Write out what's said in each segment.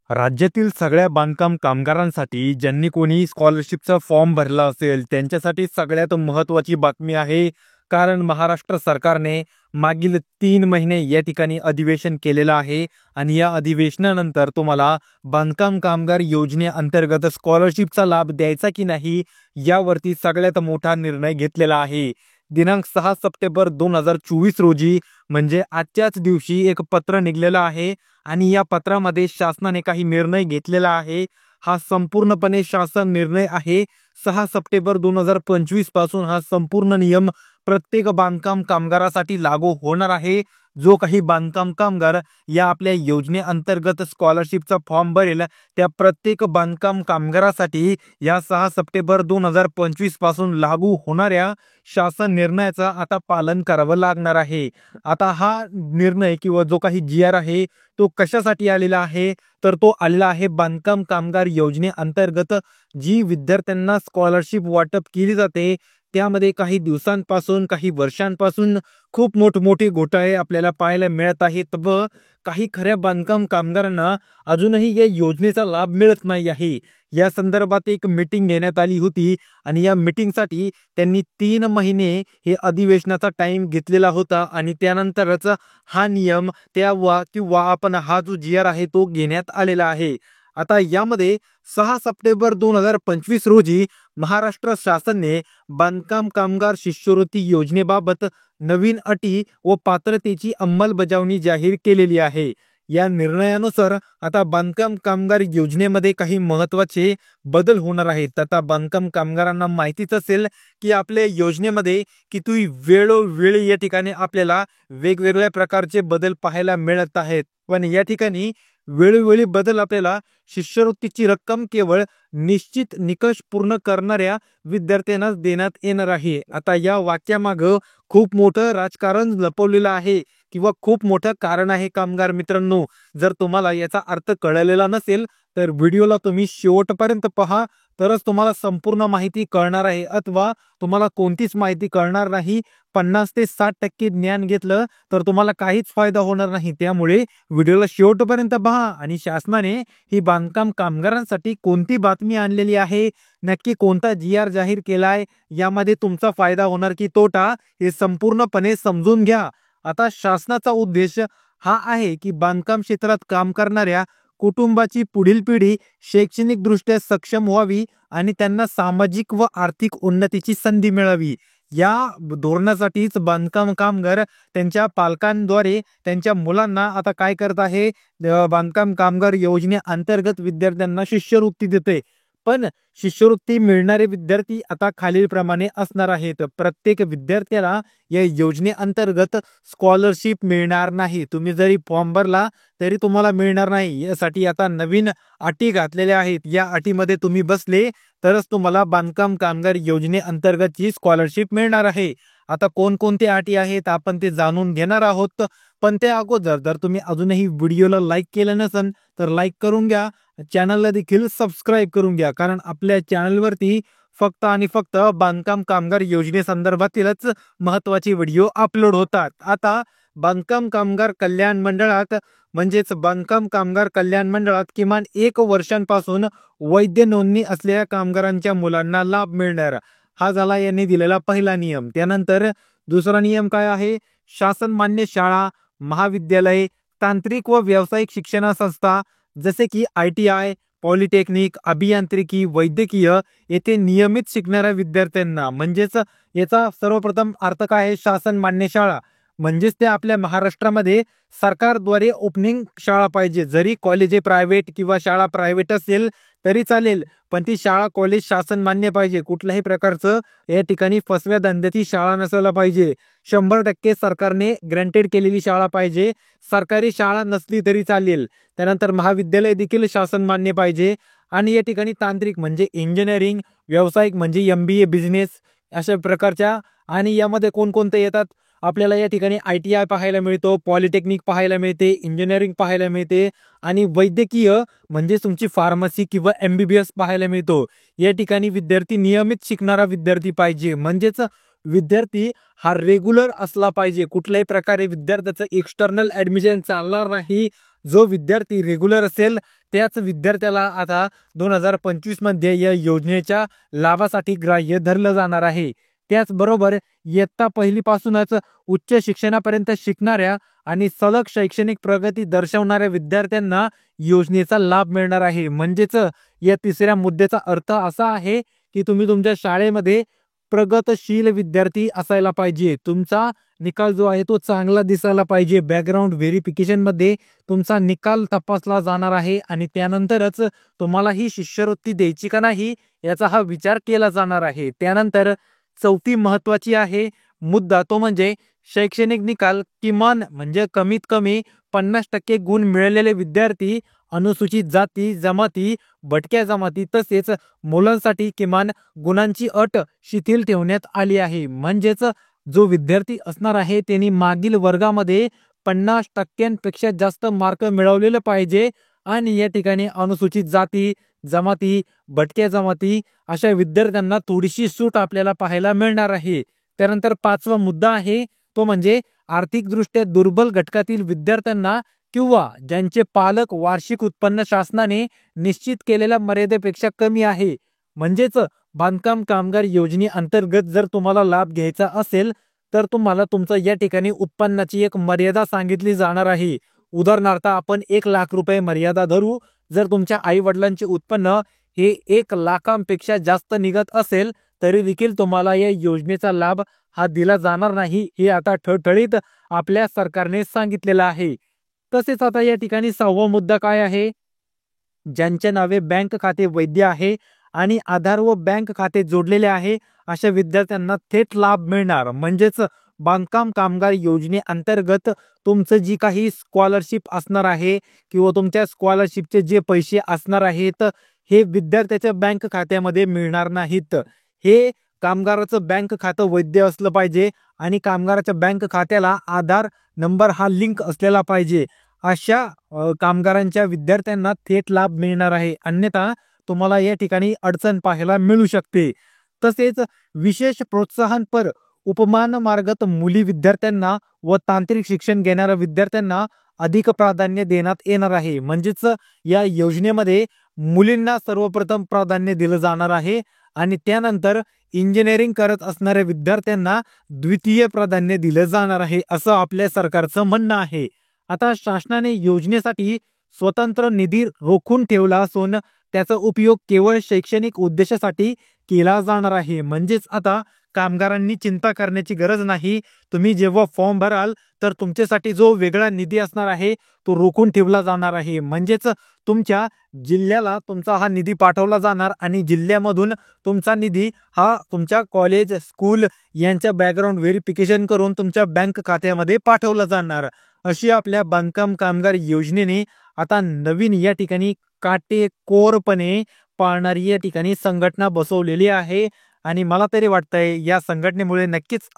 राज्यातील सगळ्या बांधकाम कामगारांसाठी ज्यांनी कोणी स्कॉलरशिपचा फॉर्म भरला असेल त्यांच्यासाठी सगळ्यात महत्त्वाची बातमी आहे. कारण महाराष्ट्र सरकारने मागील 3 महिने या ठिकाणी अधिवेशन केलेलं आहे आणि या अधिवेशनानंतर तुम्हाला बांधकाम कामगार योजनेअंतर्गत स्कॉलरशिपचा लाभ द्यायचा की नाही यावरती सगळ्यात मोठा निर्णय घेतलेला आहे. दिनांक 6 सप्टेंबर 2024 रोजी म्हणजे आजच्याच दिवशी एक पत्र निघालेलं आहे आणि या पत्रामध्ये शासनाने काही निर्णय घेतलेला आहे. हा संपूर्णपणे शासन निर्णय आहे. 6 सप्टेंबर 2025 पासून हा संपूर्ण नियम प्रत्येक बांधकाम कामगारासाठी लागू होणार आहे. जो काही बांधकाम कामगार या आपल्या योजनेअंतर्गत स्कॉलरशिपचा फॉर्म भरेल त्या प्रत्येक बांधकाम कामगारासाठी या 6 सप्टेंबर 2025 पासून लागू होणाऱ्या शासन निर्णयाचा आता पालन करावं लागणार आहे. आता हा निर्णय किंवा जो काही GR आहे तो कशासाठी आलेला आहे, तर तो आलेला आहे बांधकाम कामगार योजनेअंतर्गत जी विद्यार्थ्यांना स्कॉलरशिप वाटप केली जाते त्यामध्ये काही दिवसांपासून काही वर्षांपासून खूप मोठमोठे घोटाळे आपल्याला पाहायला मिळत आहेत व काही खऱ्या बांधकाम कामगारांना अजूनही या योजनेचा लाभ मिळत नाही आहे. या संदर्भात एक मीटिंग घेण्यात आली होती आणि या मीटिंगसाठी त्यांनी 3 महिने हे अधिवेशनाचा टाइम घेतलेला होता आणि त्यानंतरच हा नियम किंवा आपण हा जो GR आहे तो घेण्यात आलेला आहे. आता यामध्ये 6 सप्टेंबर 2025 रोजी महाराष्ट्र शासनाने बांधकाम कामगार शिष्यवृत्ती योजनेबाबत नवीन अटी व पात्रतेची अंमलबजावणी जाहीर केलेली आहे. या निर्णयानुसार आता बांधकाम कामगार योजनेमध्ये काही महत्त्वाचे बदल होणार आहेत. आता बांधकाम कामगारांना माहितीच असेल की आपल्या योजनेमध्ये किती वेळोवेळी या ठिकाणी आपल्याला वेगवेगळ्या प्रकारचे बदल पाहायला मिळत आहेत. पण या ठिकाणी वेळोवेळी बदल आपल्याला शिष्यवृत्तीची रक्कम केवळ निश्चित निकष पूर्ण करणाऱ्या विद्यार्थ्यांनाच देण्यात येणार आहे. आता या वाक्यामागं खूप मोठं राजकारण लपवलेलं आहे किंवा खूप मोठं कारण आहे कामगार मित्रांनो. जर तुम्हाला याचा अर्थ कळलेला नसेल तर व्हिडिओला तुम्ही शेवटपर्यंत पहा, तरच तुम्हाला संपूर्ण माहिती कळणार आहे. अथवा तुम्हाला कोणतीच माहिती कळणार नाही, 50 ते 60% ज्ञान घेतलं तर तुम्हाला काहीच फायदा होणार नाही. त्यामुळे व्हिडिओला शेवटपर्यंत पहा आणि शासनाने ही बांधकाम कामगारांसाठी कोणती बातमी आणलेली आहे, नक्की कोणता GR जाहीर केलाय, यामध्ये तुमचा फायदा होणार की तोटा हे संपूर्णपणे समजून घ्या. आता शासनाचा उद्देश हा आहे की बांधकाम क्षेत्रात काम करणाऱ्या कुटुंबाची पुढील पिढी शैक्षणिकदृष्ट्या सक्षम व्हावी आणि त्यांना सामाजिक व आर्थिक उन्नतीची संधी मिळावी. या धोरणासाठीच बांधकाम कामगार त्यांच्या पालकांद्वारे त्यांच्या मुलांना आता काय करत आहे, बांधकाम कामगार योजनेअंतर्गत विद्यार्थ्यांना शिष्यवृत्ती देते. पण शिष्यवृत्ती मिळणारे विद्यार्थी आता खालीलप्रमाणे असणार आहेत. प्रत्येक विद्यार्थ्याला या योजनेअंतर्गत स्कॉलरशिप मिळणार नाही. तुम्ही जरी फॉर्म भरला तरी तुम्हाला मिळणार नाही. यासाठी आता नवीन अटी घातलेल्या आहेत. या अटीमध्ये तुम्ही बसले तरच तुम्हाला बांधकाम कामगार योजनेअंतर्गतची स्कॉलरशिप मिळणार आहे. आता कोणकोणत्या अटी आहेत आपण ते जाणून घेणार आहोत. पण त्या अगोदर जर तुम्ही अजूनही व्हिडिओला लाईक केलं नसेल तर लाईक करून घ्या, चॅनलला देखील सबस्क्राईब करून घ्या. कारण आपल्या चॅनलवरती फक्त आणि फक्त बांधकाम कामगार योजनेसंदर्भातीलच महत्त्वाचे व्हिडिओ अपलोड होतात. आता बांधकाम कामगार कल्याण मंडळात बांधकाम कामगार कल्याण मंडळात किमान 1 वर्षांपासून वैध नोंदणी असलेल्या कामगारांच्या मुलांना लाभ मिळणार. हा झाला यांनी दिलेला पहिला नियम. त्यानंतर दुसरा नियम काय आहे, शासन मान्य शाळा, महाविद्यालय, तांत्रिक व व्यावसायिक शिक्षण संस्था जसे की ITI, पॉलिटेक्निक, अभियांत्रिकी, वैद्यकीय येथे नियमित शिकणाऱ्या विद्यार्थ्यांना याचा सर्वप्रथम अर्थ काय आहे, शासन मान्य शाळा ते आपल्या महाराष्ट्रामध्ये सरकारद्वारे ओपनिंग शाळा पाहिजे. जरी कॉलेज प्रायव्हेट किंवा शाळा प्रायव्हेट असेल तरी चालेल, पण ती शाळा कॉलेज शासन मान्य पाहिजे. कुठल्याही प्रकारचं या ठिकाणी फसव्या धंद्याची शाळा नसायला पाहिजे. 100% सरकारने ग्रँटेड केलेली शाळा पाहिजे. सरकारी शाळा नसली तरी चालेल. त्यानंतर महाविद्यालय देखील शासन मान्य पाहिजे. आणि या ठिकाणी तांत्रिक इंजिनिअरिंग, व्यावसायिक MBA, बिझनेस अशा प्रकारच्या. आणि यामध्ये कोणकोणते येतात आपल्याला या ठिकाणी ITI पाहायला मिळतो, पॉलिटेक्निक पाहायला मिळते, इंजिनिअरिंग पाहायला मिळते आणि वैद्यकीय तुमची फार्मसी किंवा MBBS पाहायला मिळतो. या ठिकाणी विद्यार्थी नियमित शिकणारा विद्यार्थी पाहिजे. विद्यार्थी हा रेग्युलर असला पाहिजे. कुठल्याही प्रकारे विद्यार्थ्याचं एक्सटर्नल ऍडमिशन चालणार नाही. जो विद्यार्थी रेग्युलर असेल त्याच विद्यार्थ्याला आता 2025 मध्ये या योजनेच्या लाभासाठी ग्राह्य धरलं जाणार आहे. त्याचबरोबर इयत्ता पहिलीपासूनच उच्च शिक्षणापर्यंत शिकणाऱ्या आणि सलग शैक्षणिक प्रगती दर्शवणाऱ्या विद्यार्थ्यांना योजनेचा लाभ मिळणार आहे. म्हणजेच या तिसऱ्या मुद्द्याचा अर्थ असा आहे की तुम्ही तुमच्या शाळेमध्ये प्रगतशील विद्यार्थी असायला पाहिजे. तुमचा निकाल जो आहे तो चांगला दिसायला पाहिजे. बॅकग्राऊंड व्हेरिफिकेशन मध्ये तुमचा निकाल तपासला जाणार आहे आणि त्यानंतरच तुम्हाला ही शिष्यवृत्ती द्यायची का नाही याचा हा विचार केला जाणार आहे. त्यानंतर चौथी महत्वाची आहे मुद्दा तो म्हणजे शैक्षणिक निकाल किमान म्हणजे कमीत कमी 50% गुण मिळालेले विद्यार्थी, अनुसूचित जाती जमाती, भटक्या जमाती तसेच मुलांसाठी किमान गुणांची अट शिथिल ठेवण्यात आली आहे. म्हणजेच जो विद्यार्थी असणार आहे त्यांनी मागील वर्गामध्ये 50%पेक्षा जास्त मार्क मिळवलेले पाहिजे आणि या ठिकाणी अनुसूचित जाती जमाती, भटक्या जमाती अशा विद्यार्थ्यांना थोडीशी सूट आपल्याला पाहायला मिळणार आहे. त्यानंतर पाचवा मुद्दा आहे तो म्हणजे आर्थिकदृष्ट्या दुर्बल घटकातील विद्यार्थ्यांना किंवा ज्यांचे पालक वार्षिक उत्पन्न शासनाने निश्चित केलेल्या मर्यादेपेक्षा कमी आहे, म्हणजेच बांधकाम कामगार योजनेअंतर्गत जर तुम्हाला लाभ घ्यायचा असेल तर तुम्हाला तुमचं या ठिकाणी उत्पन्नाची एक मर्यादा सांगितली जाणार आहे. उदाहरणार्थ आपण 1,00,000 रुपये मर्यादा धरू. जर तुमच्या आई वडिलांचे उत्पन्न हे 1,00,000पेक्षा जास्त निघत असेल तरी देखील तुम्हाला या योजनेचा लाभ हा दिला जाणार नाही, हे आता ठळठळीत आपल्या सरकारने सांगितलेलं आहे. तसेच आता या ठिकाणी सहावा मुद्दा काय आहे, ज्यांच्या नावे बँक खाते वैध आहे आणि आधार व बँक खाते जोडलेले आहे अशा विद्यार्थ्यांना थेट लाभ मिळणार. म्हणजेच बांधकाम कामगार योजनेअंतर्गत तुमचं जी काही स्कॉलरशिप असणार आहे किंवा तुमच्या स्कॉलरशिपचे जे पैसे असणार आहेत हे विद्यार्थ्याच्या बँक खात्यामध्ये मिळणार नाहीत. हे कामगाराचं बँक खातं वैध असलं पाहिजे आणि कामगाराच्या बँक खात्याला आधार नंबर हा लिंक असलेला पाहिजे. अशा कामगारांच्या विद्यार्थ्यांना थेट लाभ मिळणार आहे, अन्यथा तुम्हाला या ठिकाणी अडचण पाहायला मिळू शकते. तसेच विशेष प्रोत्साहनपर उपमान मार्गत मुली विद्यार्थ्यांना व तांत्रिक शिक्षण घेणाऱ्या विद्यार्थ्यांना अधिक प्राधान्य देण्यात येणार आहे. म्हणजेच या योजनेमध्ये मुलींना सर्वप्रथम प्राधान्य दिलं जाणार आहे आणि त्यानंतर इंजिनिअरिंग करत असणाऱ्या विद्यार्थ्यांना द्वितीय प्राधान्य दिलं जाणार आहे असं आपल्या सरकारचं म्हणणं आहे. आता शासनाने योजनेसाठी स्वतंत्र निधी रोखून ठेवला असून त्याचा उपयोग केवळ शैक्षणिक उद्देशासाठी केला जाणार आहे. म्हणजेच आता कामगारांनी चिंता करण्याची गरज नाही. तुम्ही जेव्हा फॉर्म भराल तर तुमच्यासाठी जो वेगळा निधी असणार आहे तो रोखून ठेवला जाणार आहे. म्हणजेच तुमच्या जिल्ह्याला तुमचा हा निधी पाठवला जाणार आणि जिल्ह्यामधून तुमचा निधी हा तुमच्या कॉलेज स्कूल यांच्या बॅकग्राऊंड व्हेरिफिकेशन करून तुमच्या बँक खात्यामध्ये पाठवला जाणार. अशी आपल्या बांधकाम कामगार योजनेने आता नवीन या ठिकाणी काटेकोरपणे पाळणारी या ठिकाणी संघटना बसवलेली आहे आणि मला तरी वाटतंय या संघटनेमुळे नक्कीच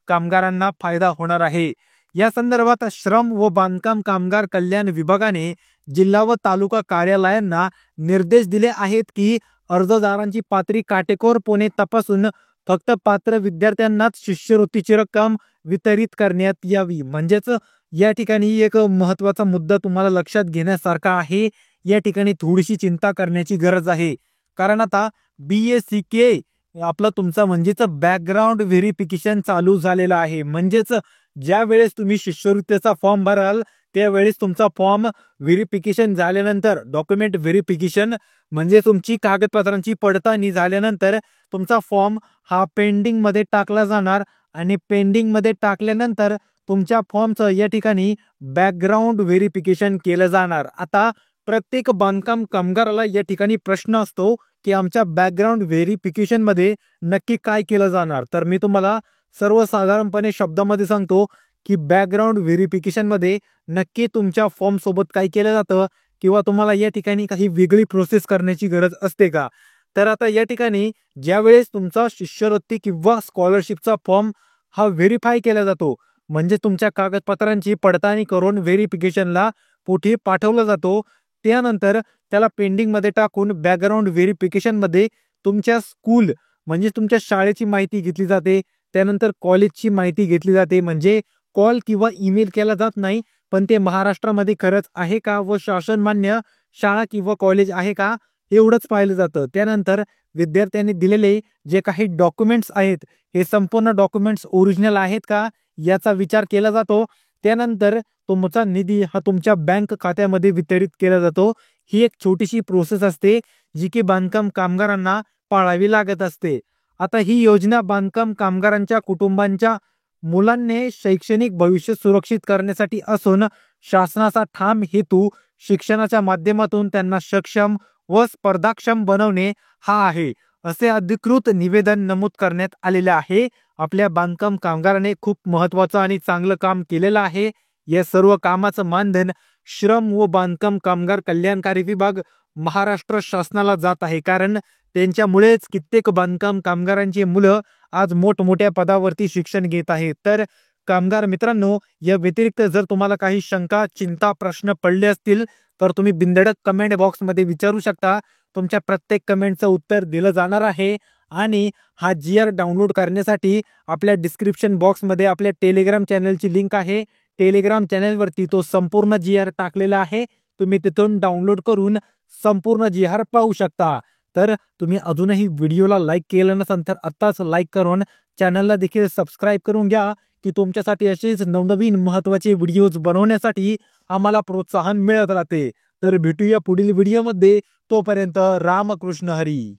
कामगारांना फायदा होणार आहे. या संदर्भात श्रम व बांधकाम कामगार कल्याण विभागाने जिल्हा व तालुका कार्यालयांना निर्देश दिले आहेत की अर्जदारांची पात्री काटेकोरपणे तपासून फक्त पात्र विद्यार्थ्यांनाच शिष्यवृत्तीची रक्कम वितरित करण्यात यावी. म्हणजेच या ठिकाणी एक महत्वाचा मुद्दा तुम्हाला लक्षात घेण्यासारखा आहे. या ठिकाणी थोडीशी चिंता करण्याची गरज आहे, कारण आता BACK आपलं तुमचा म्हणजेच बॅकग्राऊंड व्हेरिफिकेशन चालू झालेलं आहे. म्हणजेच ज्या वेळेस तुम्ही शिष्यवृत्तीचा फॉर्म भराल त्यावेळेस तुमचा फॉर्म व्हेरिफिकेशन झाल्यानंतर डॉक्युमेंट व्हेरिफिकेशन म्हणजे तुमची कागदपत्रांची पडताळणी झाल्यानंतर तुमचा फॉर्म हा पेंडिंग मध्ये टाकला जाणार आणि पेंडिंग मध्ये टाकल्यानंतर तुमच्या फॉर्मचं या ठिकाणी बॅकग्राऊंड व्हेरिफिकेशन केलं जाणार. आता प्रत्येक बांधकाम कामगाराला या ठिकाणी प्रश्न असतो की आमच्या बॅकग्राऊंड व्हेरिफिकेशन मध्ये नक्की काय केलं जाणार. तर मी तुम्हाला सर्वसाधारणपणे शब्दामध्ये सांगतो की बॅकग्राऊंड व्हेरिफिकेशन मध्ये नक्की तुमच्या फॉर्म सोबत काय केलं जातं किंवा तुम्हाला या ठिकाणी काही वेगळी प्रोसेस करण्याची गरज असते का. तर आता या ठिकाणी ज्यावेळेस तुमचा शिष्यवृत्ती किंवा स्कॉलरशिपचा फॉर्म हा व्हेरीफाय केला जातो म्हणजे तुमच्या कागदपत्रांची पडताळणी करून व्हेरिफिकेशनला पुढे पाठवला जातो, त्यानंतर त्याला पेंडिंग मध्ये टाकून बॅकग्राऊंड व्हेरिफिकेशन मध्ये तुमच्या स्कूल म्हणजे तुमच्या शाळेची माहिती घेतली जाते, त्यानंतर कॉलेजची माहिती घेतली जाते. म्हणजे कॉल किंवा ईमेल केला जात नाही पण ते महाराष्ट्रामध्ये खरंच आहे का व शासनमान्य शाळा किंवा कॉलेज आहे का एवढंच पाहिलं जातं. त्यानंतर विद्यार्थ्यांनी दिलेले जे काही डॉक्युमेंट्स आहेत हे संपूर्ण डॉक्युमेंट्स ओरिजिनल आहेत का याचा विचार केला जातो. त्यानंतर तुमचा निधी हा तुमच्या बँक खात्यामध्ये वितरित केला जातो. ही एक छोटीशी प्रोसेस असते जी की बांधकाम कामगारांना पाळावी लागत असते. आता ही योजना बांधकाम कामगारांच्या कुटुंबांच्या मुलांनी शैक्षणिक भविष्य सुरक्षित करण्यासाठी असून शासनाचा ठाम हेतू शिक्षणाच्या माध्यमातून त्यांना सक्षम व स्पर्धाक्षम बनवणे हा आहे, असे अधिकृत निवेदन नमूद करण्यात आलेले आहे. आपल्या बांधकाम कामगाराने खूप महत्वाचं आणि चांगलं काम केलेलं आहे. या सर्व कामाचं मानधन श्रम व बांधकाम कामगार कल्याणकारी विभाग महाराष्ट्र शासनाला जात आहे, कारण त्यांच्यामुळेच कित्येक बांधकाम कामगारांची मुलं आज मोठमोठ्या पदावरती शिक्षण घेत आहेत. तर कामगार मित्रांनो, या व्यतिरिक्त जर तुम्हाला काही शंका, चिंता, प्रश्न पडले असतील तर तुम्ही बिनधडक कमेंट बॉक्समध्ये विचारू शकता. तुमच्या प्रत्येक कमेंटचं उत्तर दिलं जाणार आहे. आणि हा GR डाउनलोड करण्यासाठी आपल्या डिस्क्रिप्शन बॉक्समध्ये आपल्या टेलिग्राम चॅनलची लिंक आहे. टेलिग्राम चॅनलवरती तो संपूर्ण GR टाकलेला आहे. तुम्ही तिथून डाउनलोड करून संपूर्ण GR पाहू शकता. तर तुम्ही अजूनही व्हिडिओला लाईक केलं नसेल तर आत्ताच लाईक करून चॅनलला देखील सबस्क्राईब करून घ्या, की तुमच्यासाठी असेच नवनवीन महत्त्वाचे व्हिडिओज बनवण्यासाठी आम्हाला प्रोत्साहन मिळत राहते. तर भेटूया पुढील व्हिडिओमध्ये. तोपर्यंत रामकृष्ण हरी.